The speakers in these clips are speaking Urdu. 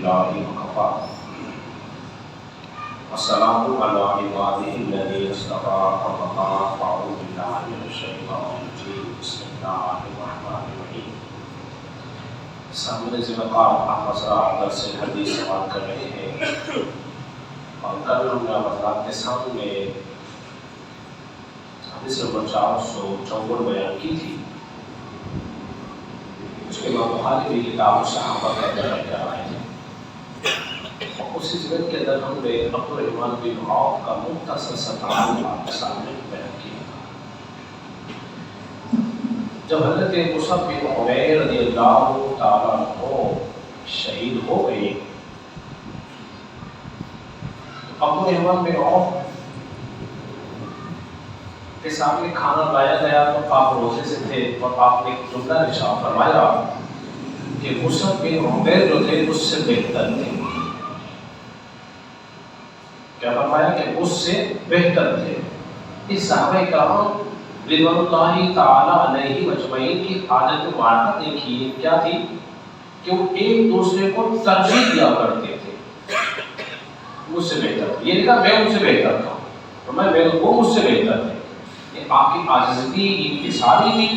للہ وکفا والسلام علی عبادہ الذین اصطفی اما بعد فاعوذ باللہ من الشیطان الرجیم بسم اللہ الرحمن الرحیم۔ سامنے ذمہ دار احمد درس حدیث سماعت کر رہے ہیں اور کل ہم نے حضرات کے سامنے حدیث نمبر 454 بیان کی تھی۔ اس کے امام بخاری بھی کتاب الصحابہ کا بیان کر رہے ہیں اور اسی ضمن کے اندر ہم نے عبد الرحمن بن عوف کا مختصر سا تعلق آپ کے سامنے بیان کیا تھا۔ جب حضرت مصعب بن عمیر رضی اللہ تعالیٰ عنہ شہید ہو گئے تو عبد الرحمن بن عوف کے سامنے کھانا لایا گیا تو آپ روزے سے تھے اور آپ نے ایک جملہ ارشاد فرمایا کہ مصعب بن عمیر جو تھے اس سے بہتر تھے۔ کیا فرمایا کہ اس سے بہتر تھے۔ اس صحابہ کرام رضوان اللہ تعالی علیہ مجمعین کی حالت مبارکہ دیکھیے کیا تھی کہ وہ ایک دوسرے کو ترجیح دیا کرتے تھے۔ مجھ سے بہتر تھے، یہ نہیں کہا میں ان سے بہتر تھا، وہ مجھ سے بہتر تھے۔ آپ کی عاجزی انکساری بھی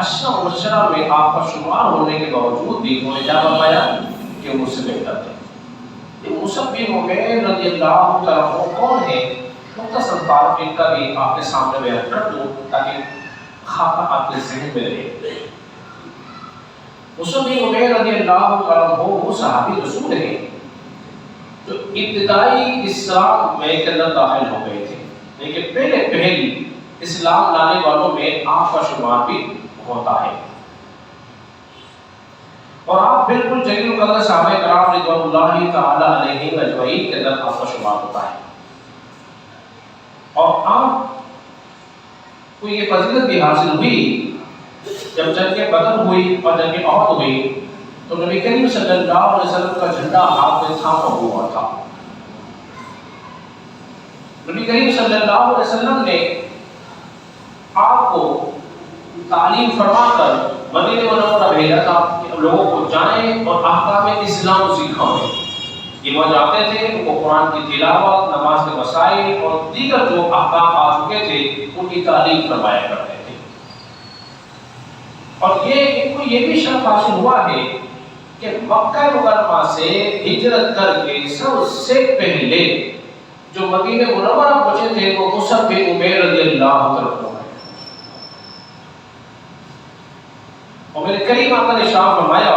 اشرا و مشرا میں آپ کا شمار ہونے کے باوجود بھی انہوں نے کیا فرمایا کہ وہ مجھ سے بہتر تھے۔ مصعب بن عمیر رضی اللہ تعالیٰ عنہ کون ہے؟ مختصر تعارف ان کا بھی آپ کے سامنے بیان کر دوں تاکہ خاکہ آپ کے ذہن میں رہے۔ مصعب بن عمیر رضی اللہ تعالیٰ عنہ وہ صحابی رسول ہیں جو ابتدائی اسلام میں کے اندر داخل ہو گئے تھے، لیکن پہلی اسلام لانے والوں میں آپ کا شمار بھی ہوتا ہے اور آپ بالکل جلیل القدر صحابہ کرام رضوان اللہ تعالی علیہ اجمعین کے اندر آپ کا شمار ہوتا ہے۔ اور آپ کو یہ فضیلت بھی حاصل ہوئی جب جنگ بدر ہوئی اور جنگ احد ہوئی تو نبی کریم صلی اللہ علیہ وسلم کا جھنڈا ہاتھ میں تھاما ہوا تھا۔ نبی کریم صلی اللہ علیہ وسلم نے آپ کو تعلیم فرما کر مدینہ منورہ بھیجا تھا کہ لوگوں کو جائیں اور احکام اسلام سکھائیں۔ یہ وہاں جاتے تھے ان کو قرآن کی تلاوت، نماز کے مسائل اور دیگر جو احکام آ چکے تھے ان کی تعلیم فرمایا کرتے تھے۔ اور ان کو یہ بھی شرف حاصل ہوا ہے کہ مکہ مکرمہ سے ہجرت کر کے سب سے پہلے جو مدینہ منورہ پہنچے تھے وہ مصعب بن عمیر رضی اللہ عنہ۔ اور میرے کریم آقا نے ارشاد فرمایا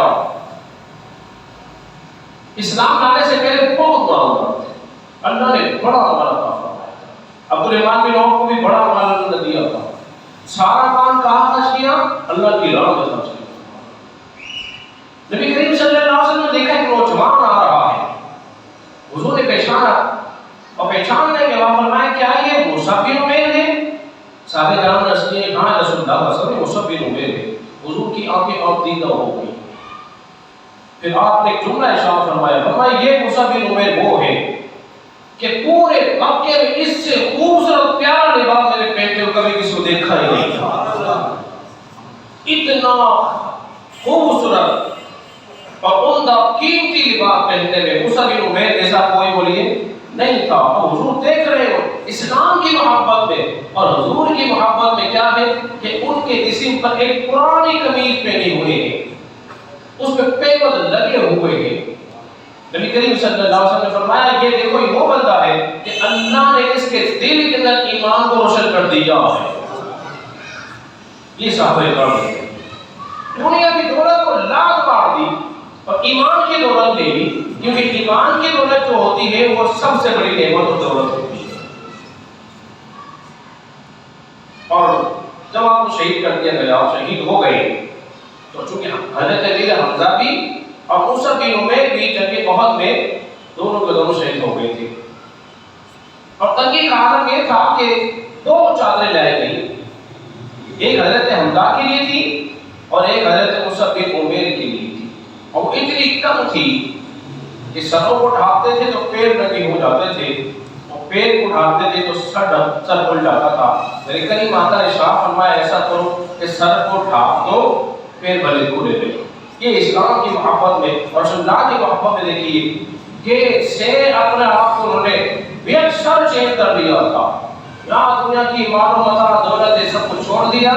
اسلام لانے سے پہلے بہت بڑا عمر تھے، اللہ نے بڑا عمر عطا فرمایا تھا۔ عبد الرحمن بن عوف کو بھی بڑا عمر اللہ نے دیا تھا۔ سارا کام کہاں خرچ کیا؟ اللہ کی راہ میں خرچ کیا۔ نبی کریم صلی اللہ علیہ وسلم نے دیکھا کہ نوجوان آ رہا ہے، حضور نے پہچانا اور پہچاننے کے بعد فرمایا کیا یہ مصعب بن عمیر ہے؟ صحابہ کرام نے اس لیے کہا رسول اللہ صلی اللہ علیہ وسلم مصعب بن عمیر ہے۔ حضور کی آنکھیں اور دیدہ ہو گئی۔ پھر آپ نے ایک جملہ ارشاد فرمایا یہ مصعب بن عمیر وہ ہے کہ پورے مکے میں اس سے خوبصورت پیارا لباس میرے پہنتے ہوئے کبھی کسی کو دیکھا ہی نہیں تھا۔ اتنا خوبصورت اور عمدہ قیمتی لباس پہننے میں مصعب بن عمیر جیسا کوئی بولیے نہیں تھا۔ اور حضور دیکھ رہے ہو اسلام کی محبت میں اور حضور کی محبت میں کیا ہے کہ ان کے جسم پر ایک پرانی قمیض پہنے ہوئے ہیں، اس میں پیبند لگے ہوئے ہیں۔ نبی کریم صلی اللہ علیہ وسلم نے فرمایا یہ دیکھو یہ وہ بندہ ہے کہ اللہ نے اس کے دل کے اندر ایمان کو روشن کر دیا ہے۔ یہ صحابہ کرام ہیں، دنیا کی دولت کو لاکھ مار دی اور ایمان کی دولت لے لی، کیونکہ ایمان کی دولت جو ہوتی ہے وہ سب سے بڑی نعمت اور دولت ہوتی ہے۔ اور جب آپ کو شہید کر دیا گیا اور شہید ہو گئے تو چونکہ حضرت علی حمزہ بھی اور مصعب بن عمیر بھی جنگ احد میں دونوں کے دونوں شہید ہو گئے تھے۔ اور تنگی کا عالم یہ تھا کہ دو چادریں لائی گئی، ایک حضرت حمزہ کے لیے تھی اور ایک حضرت مصعب بن عمیر کے لیے تھی، اور وہ اتنی کم تھی کہ سروں کو ڈھانپتے تھے تو پیر ننگے ہو جاتے تھے اور پیر کو ڈھانپتے تھے تو سر کھل جاتا تھا۔ میرے کریم آقا نے ارشاد فرمایا ایسا کرو کہ سر کو ڈھانپ دو پیر بھلے کھلے رہے۔ یہ اسلام کی محبت میں اور رسول اللہ کی محبت میں دیکھیے کہ سے اپنے آپ کو انہوں نے بے اکثر چینج کر دیا تھا. یہاں دنیا کی مال و متاع دولت سب کو چھوڑ دیا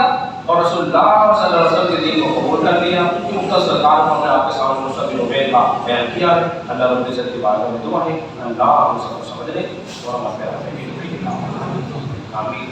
اور رسول اللہ صلی اللہ علیہ وسلم کے دین کو قبول کر لیا. مختصر کارنامہ نے آپ کے سامنے مستقبل عبید کا بیان کیا ہے. اللہ رب العزت کی بارگاہ میں دعا ہے اللہ ہم سب کو سمجھنے اور ہمارے آمین.